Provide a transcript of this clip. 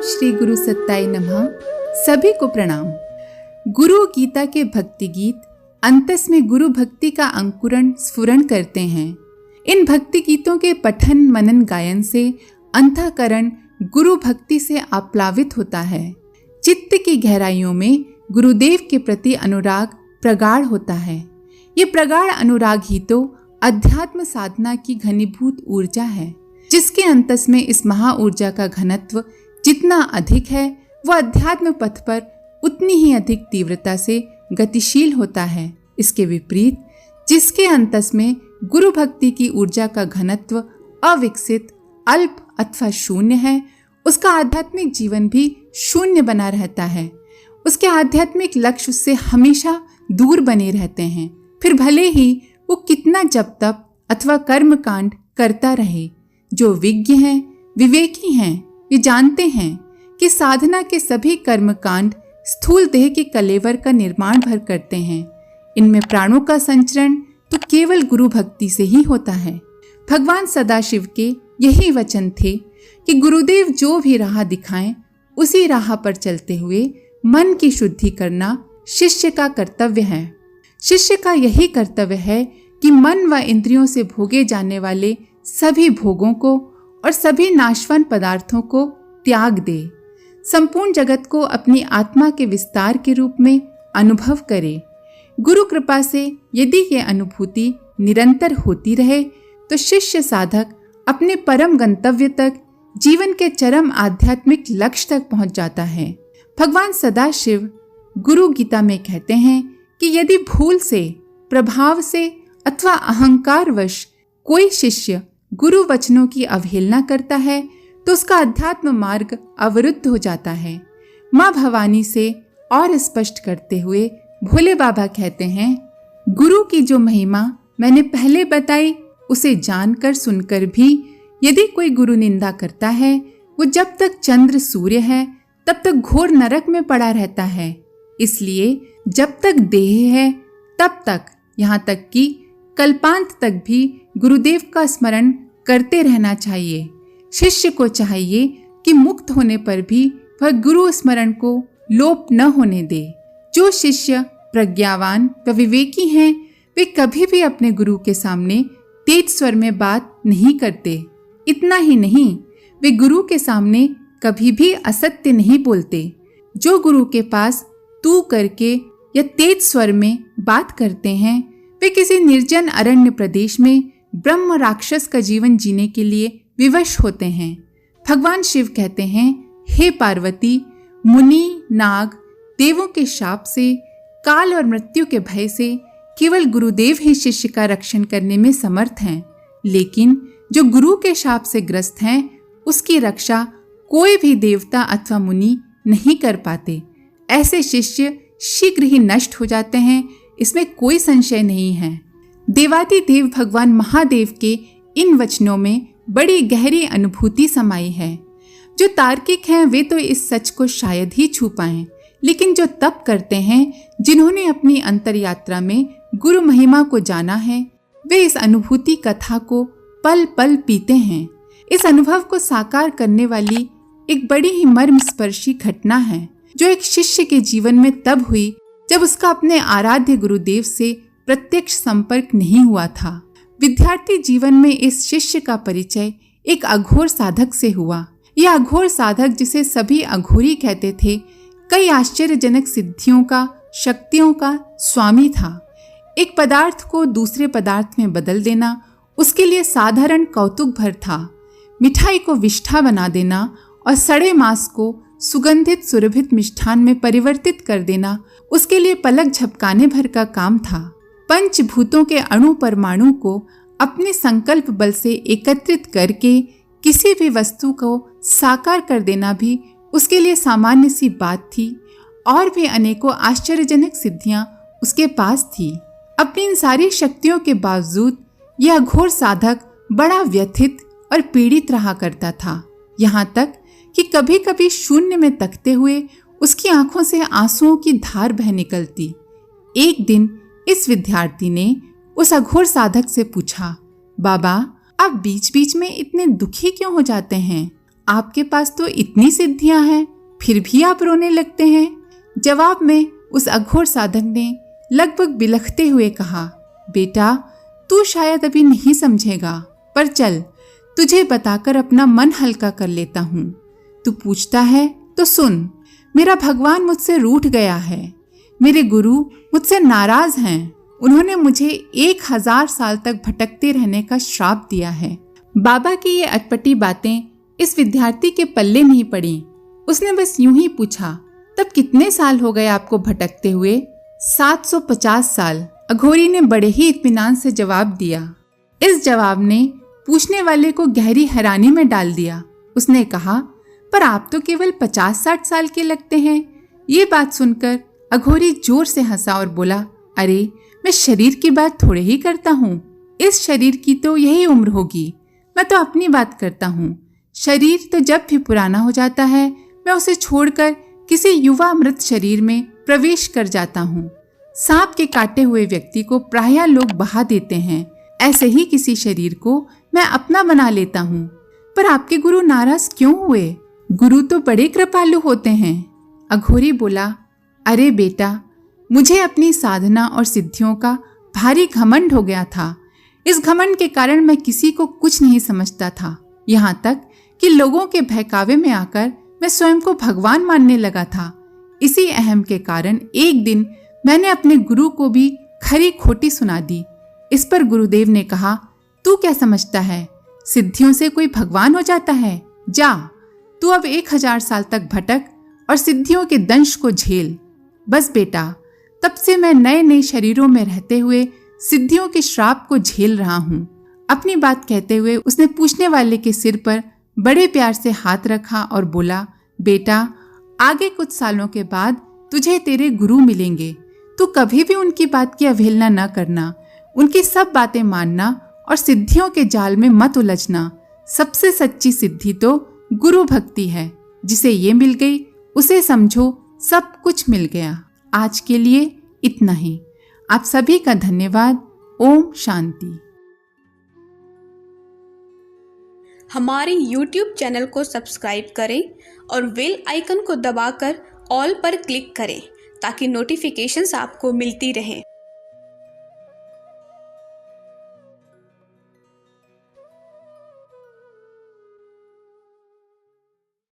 श्री गुरु सत्ताय नमः। सभी को प्रणाम। गुरु गीता के भक्ति गीत अंतस में गुरु भक्ति का अंकुरण स्फुरण करते हैं। इन भक्ति गीतों के पठन मनन गायन से अंतःकरण गुरु भक्ति से आप्लावित होता है। चित्त की गहराइयों में गुरुदेव के प्रति अनुराग प्रगाढ़ होता है। ये प्रगाढ़ अनुराग ही तो अध्यात्म साधना की घनीभूत ऊर्जा है, जिसके अंतस में इस महा ऊर्जा का घनत्व जितना अधिक है वह अध्यात्म पथ पर उतनी ही अधिक तीव्रता से गतिशील होता है। इसके विपरीत जिसके अंतस में गुरु भक्ति की ऊर्जा का घनत्व अविकसित, अल्प अथवा शून्य है, उसका आध्यात्मिक जीवन भी शून्य बना रहता है। उसके आध्यात्मिक लक्ष्य उससे हमेशा दूर बने रहते हैं। फिर भले ही वो कितना जप तप अथवा कर्म कांड करता रहे। जो विज्ञ हैं, विवेकी हैं, ये जानते हैं कि साधना के सभी कर्म कांड स्थूल देह के कलेवर का निर्माण भर करते हैं। इनमें प्राणों का संचरण तो केवल गुरु भक्ति से ही होता है। भगवान सदाशिव के यही वचन थे कि गुरुदेव जो भी राह दिखाएं उसी राह पर चलते हुए मन की शुद्धि करना शिष्य का कर्तव्य है। शिष्य का यही कर्तव्य है कि मन व इंद्रियों से भोगे जाने वाले सभी भोगों को और सभी नाशवान पदार्थों को त्याग दे, संपूर्ण जगत को अपनी आत्मा के विस्तार के रूप में अनुभव करे। गुरु कृपा से यदि ये अनुभूति निरंतर होती रहे तो शिष्य साधक अपने परम गंतव्य तक, जीवन के चरम आध्यात्मिक लक्ष्य तक पहुंच जाता है। भगवान सदाशिव गुरु गीता में कहते हैं कि यदि भूल से, प्रभाव से अथवा अहंकारवश कोई शिष्य गुरु वचनों की अवहेलना करता है तो उसका अध्यात्म मार्ग अवरुद्ध हो जाता है। माँ भवानी से और स्पष्ट करते हुए भोले बाबा कहते हैं, गुरु की जो महिमा मैंने पहले बताई उसे जानकर सुनकर भी यदि कोई गुरु निंदा करता है, वो जब तक चंद्र सूर्य है तब तक घोर नरक में पड़ा रहता है। इसलिए जब तक देह है तब तक, यहाँ तक कि कल्पांत तक भी गुरुदेव का स्मरण करते रहना चाहिए। शिष्य को चाहिए कि मुक्त होने पर भी वह गुरु स्मरण को लोप न होने दे। जो शिष्य प्रज्ञावान व विवेकी हैं वे कभी भी अपने गुरु के सामने तेज स्वर में बात नहीं करते। इतना ही नहीं, वे गुरु के सामने कभी भी असत्य नहीं बोलते। जो गुरु के पास तू करके या तेज स्वर में बात करते हैं वे किसी निर्जन अरण्य प्रदेश में ब्रह्म राक्षस का जीवन जीने के लिए विवश होते हैं। भगवान शिव कहते हैं, हे पार्वती, मुनि, नाग, देवों के शाप से, काल और मृत्यु के भय से केवल गुरुदेव ही शिष्य का रक्षण करने में समर्थ हैं। लेकिन जो गुरु के शाप से ग्रस्त हैं उसकी रक्षा कोई भी देवता अथवा मुनि नहीं कर पाते। ऐसे शिष्य शीघ्र ही नष्ट हो जाते हैं, इसमें कोई संशय नहीं है। देवादिदेव भगवान महादेव के इन वचनों में बड़ी गहरी अनुभूति समाई है। जो तार्किक हैं वे तो इस सच को शायद ही छू पाएं, लेकिन जो तप करते हैं, जिन्होंने अपनी अंतर यात्रा में गुरु महिमा को जाना है, वे इस अनुभूति कथा को पल पल पीते हैं। इस अनुभव को साकार करने वाली एक बड़ी ही मर्मस्पर्शी घटना है जो एक शिष्य के जीवन में तब हुई जब उसका अपने आराध्य गुरुदेव से प्रत्यक्ष संपर्क नहीं हुआ था। विद्यार्थी जीवन में इस शिष्य का परिचय एक अघोर साधक से हुआ। यह अघोर साधक, जिसे सभी अघोरी कहते थे, कई आश्चर्यजनक सिद्धियों का, शक्तियों का स्वामी था। एक पदार्थ को दूसरे पदार्थ में बदल देना उसके लिए साधारण कौतुक भर था। मिठाई को विष्ठा बना देना और सड़े मांस को सुगंधित सुरभित मिष्ठान में परिवर्तित कर देना उसके लिए पलक झपकाने भर का काम था। पंचभूतों के अणु परमाणु को अपने संकल्प बल से एकत्रित करके किसी भी वस्तु को साकार कर देना भी उसके लिए सामान्य सी बात थी। और भी अनेकों आश्चर्यजनक सिद्धियां उसके पास थी। अपनी इन सारी शक्तियों के बावजूद यह घोर साधक बड़ा व्यथित और पीड़ित रहा करता था। यहाँ तक कि कभी कभी शून्य में तकते हुए उसकी आंखों से आंसुओं की धार बह निकलती। एक दिन इस विद्यार्थी ने उस अघोर साधक से पूछा, बाबा, आप बीच बीच में इतने दुखी क्यों हो जाते हैं? आपके पास तो इतनी सिद्धियां हैं, फिर भी आप रोने लगते हैं। जवाब में उस अघोर साधक ने लगभग बिलखते हुए कहा, बेटा तू शायद अभी नहीं समझेगा, पर चल तुझे बताकर अपना मन हल्का कर लेता हूँ। तू पूछता है तो सुन। मेरा भगवान मुझसे रूठ गया है, मेरे गुरु मुझसे नाराज हैं। उन्होंने मुझे 1000 साल तक भटकते रहने का श्राप दिया है। बाबा की ये अटपटी बातें इस विद्यार्थी के पल्ले नहीं पड़ी। उसने बस यूं ही पूछा, तब कितने साल हो गए आपको भटकते हुए? 750 साल, अघोरी ने बड़े ही इत्मीनान से जवाब दिया। इस जवाब ने पूछने वाले को गहरी हैरानी में डाल दिया। उसने कहा, पर आप तो केवल 50-60 साल के लगते हैं। ये बात सुनकर अघोरी जोर से हंसा और बोला, अरे मैं शरीर की बात थोड़े ही करता हूँ। इस शरीर की तो यही उम्र होगी, मैं तो अपनी बात करता हूँ। शरीर तो जब भी पुराना हो जाता है मैं उसे छोड़कर किसी युवा मृत शरीर में प्रवेश कर जाता हूँ। सांप के काटे हुए व्यक्ति को प्रायः लोग बहा देते हैं, ऐसे ही किसी शरीर को मैं अपना बना लेता हूँ। पर आपके गुरु नाराज क्यों हुए? गुरु तो बड़े कृपालु होते हैं। अघोरी बोला, अरे बेटा, मुझे अपनी साधना और सिद्धियों का भारी घमंड हो गया था। इस घमंड के कारण मैं किसी को कुछ नहीं समझता था, यहाँ तक कि लोगों के बहकावे में आकर मैं स्वयं को भगवान मानने लगा था। इसी अहम के कारण एक दिन मैंने अपने गुरु को भी खरी खोटी सुना दी। इस पर गुरुदेव ने कहा, तू क्या समझता है, सिद्धियों से कोई भगवान हो जाता है? जा, तू अब 1000 साल तक भटक और सिद्धियों के दंश को झेल। बस बेटा, तब से मैं नए नए शरीरों में रहते हुए सिद्धियों के श्राप को झेल रहा हूँ। अपनी बात कहते हुए उसने पूछने वाले के सिर पर बड़े प्यार से हाथ रखा और बोला, बेटा, आगे कुछ सालों के बाद तुझे तेरे गुरु मिलेंगे। तू कभी भी उनकी बात की अवहेलना न करना, उनकी सब बातें मानना और सिद्धियों के जाल में मत उलझना। सबसे सच्ची सिद्धि तो गुरु भक्ति है। जिसे ये मिल गई उसे समझो सब कुछ मिल गया। आज के लिए इतना ही। आप सभी का धन्यवाद। ओम शांति। हमारे YouTube चैनल को सब्सक्राइब करें और बेल आइकन को दबाकर ऑल पर क्लिक करें ताकि नोटिफिकेशंस आपको मिलती रहें।